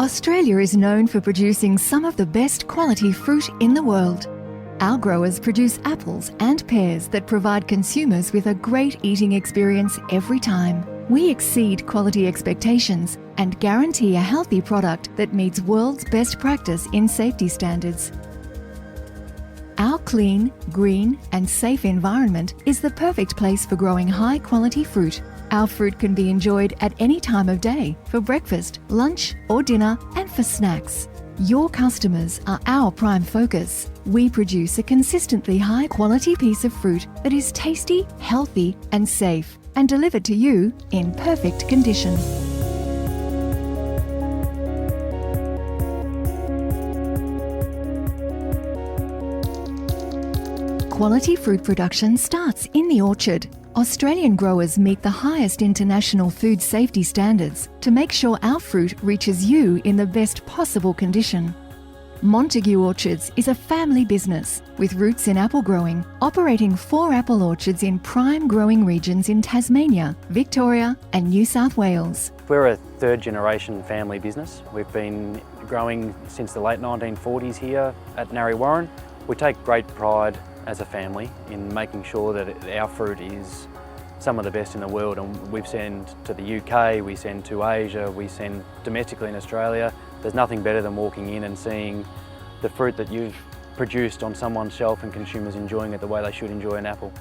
Australia is known for producing some of the best quality fruit in the world. Our growers produce apples and pears that provide consumers with a great eating experience every time. We exceed quality expectations and guarantee a healthy product that meets world's best practice in safety standards. Our clean, green and safe environment is the perfect place for growing high-quality fruit. Our fruit can be enjoyed at any time of day for breakfast, lunch or dinner and for snacks. Your customers are our prime focus. We produce a consistently high-quality piece of fruit that is tasty, healthy and safe, and delivered to you in perfect condition. Quality fruit production starts in the orchard. Australian growers meet the highest international food safety standards to make sure our fruit reaches you in the best possible condition. Montague Orchards is a family business with roots in apple growing, operating 4 apple orchards in prime growing regions in Tasmania, Victoria and New South Wales. We're a third-generation family business. We've been growing since the late 1940s here at Narre Warren. We take great pride as a family in making sure that our fruit is some of the best in the world, and we send to the UK, we send to Asia, we send domestically in Australia. There's nothing better than walking in and seeing the fruit that you've produced on someone's shelf and consumers enjoying it the way they should enjoy an apple.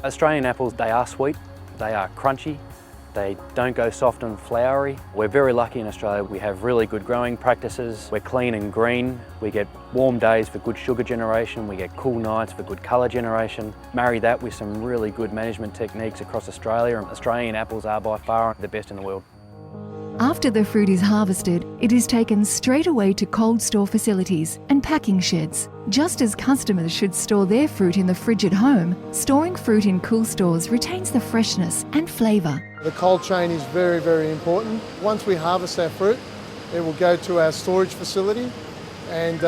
Australian apples, they are sweet, they are crunchy, they don't go soft and flowery. We're very lucky in Australia. We have really good growing practices. We're clean and green. We get warm days for good sugar generation. We get cool nights for good colour generation. Marry that with some really good management techniques across Australia. Australian apples are by far the best in the world. After the fruit is harvested, it is taken straight away to cold store facilities and packing sheds. Just as customers should store their fruit in the fridge at home, storing fruit in cool stores retains the freshness and flavour. The cold chain is very, very important. Once we harvest our fruit, it will go to our storage facility and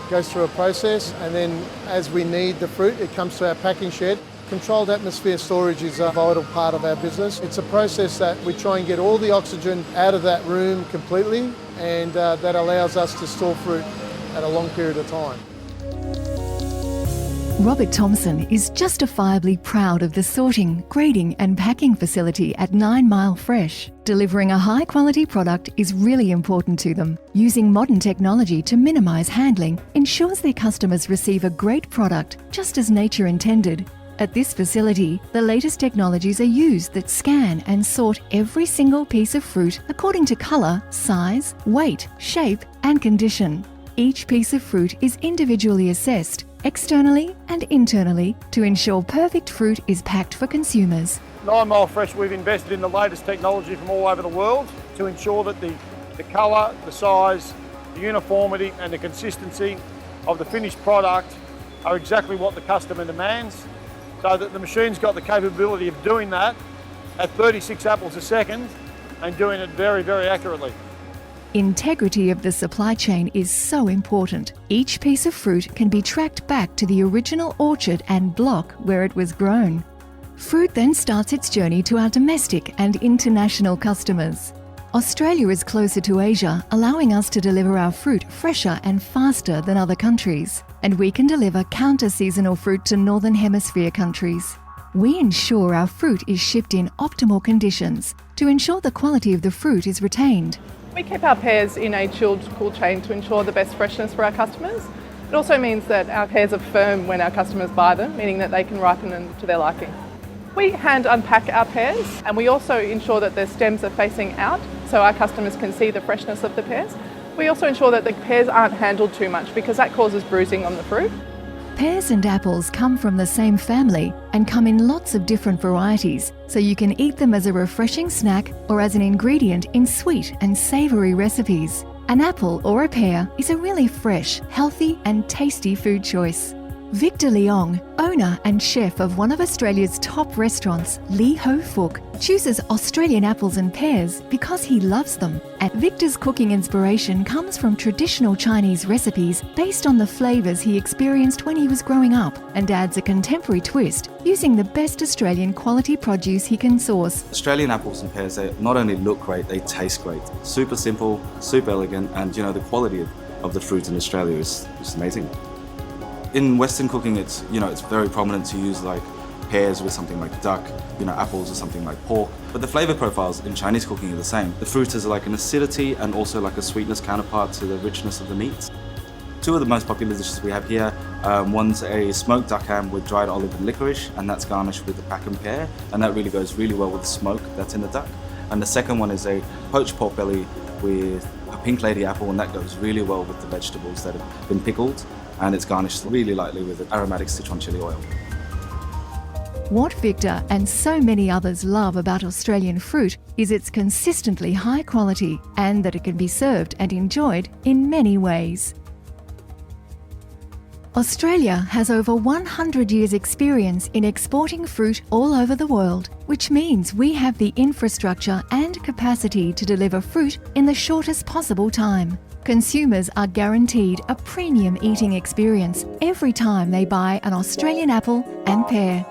goes through a process, and then as we need the fruit, it comes to our packing shed. Controlled atmosphere storage is a vital part of our business. It's a process that we try and get all the oxygen out of that room completely, and that allows us to store fruit at a long period of time. Robert Thompson is justifiably proud of the sorting, grading and packing facility at 9 Mile Fresh. Delivering a high-quality product is really important to them. Using modern technology to minimise handling ensures their customers receive a great product just as nature intended. At this facility, the latest technologies are used that scan and sort every single piece of fruit according to colour, size, weight, shape and condition. Each piece of fruit is individually assessed, externally and internally, to ensure perfect fruit is packed for consumers. 9 Mile Fresh, we've invested in the latest technology from all over the world to ensure that the colour, the size, the uniformity and the consistency of the finished product are exactly what the customer demands, so that the machine's got the capability of doing that at 36 apples a second and doing it very, very accurately. Integrity of the supply chain is so important. Each piece of fruit can be tracked back to the original orchard and block where it was grown. Fruit then starts its journey to our domestic and international customers. Australia is closer to Asia, allowing us to deliver our fruit fresher and faster than other countries. And we can deliver counter-seasonal fruit to Northern Hemisphere countries. We ensure our fruit is shipped in optimal conditions to ensure the quality of the fruit is retained. We keep our pears in a chilled, cool chain to ensure the best freshness for our customers. It also means that our pears are firm when our customers buy them, meaning that they can ripen them to their liking. We hand unpack our pears, and we also ensure that the stems are facing out so our customers can see the freshness of the pears. We also ensure that the pears aren't handled too much because that causes bruising on the fruit. Pears and apples come from the same family and come in lots of different varieties, so you can eat them as a refreshing snack or as an ingredient in sweet and savoury recipes. An apple or a pear is a really fresh, healthy and tasty food choice. Victor Leong, owner and chef of one of Australia's top restaurants, Lee Ho Fook, chooses Australian apples and pears because he loves them. And Victor's cooking inspiration comes from traditional Chinese recipes based on the flavours he experienced when he was growing up, and adds a contemporary twist using the best Australian quality produce he can source. Australian apples and pears, they not only look great, they taste great. Super simple, super elegant, and the quality of the fruit in Australia is amazing. In Western cooking, it's very prominent to use like pears with something like duck, apples with something like pork. But the flavor profiles in Chinese cooking are the same. The fruit is like an acidity and also like a sweetness counterpart to the richness of the meats. Two of the most popular dishes we have here, one's a smoked duck ham with dried olive and licorice, and that's garnished with the pack and pear, and that really goes really well with the smoke that's in the duck. And the second one is a poached pork belly with a pink lady apple, and that goes really well with the vegetables that have been pickled, and it's garnished really lightly with an aromatic Sichuan chili oil. What Victor and so many others love about Australian fruit is its consistently high quality, and that it can be served and enjoyed in many ways. Australia has over 100 years' experience in exporting fruit all over the world, which means we have the infrastructure and capacity to deliver fruit in the shortest possible time. Consumers are guaranteed a premium eating experience every time they buy an Australian apple and pear.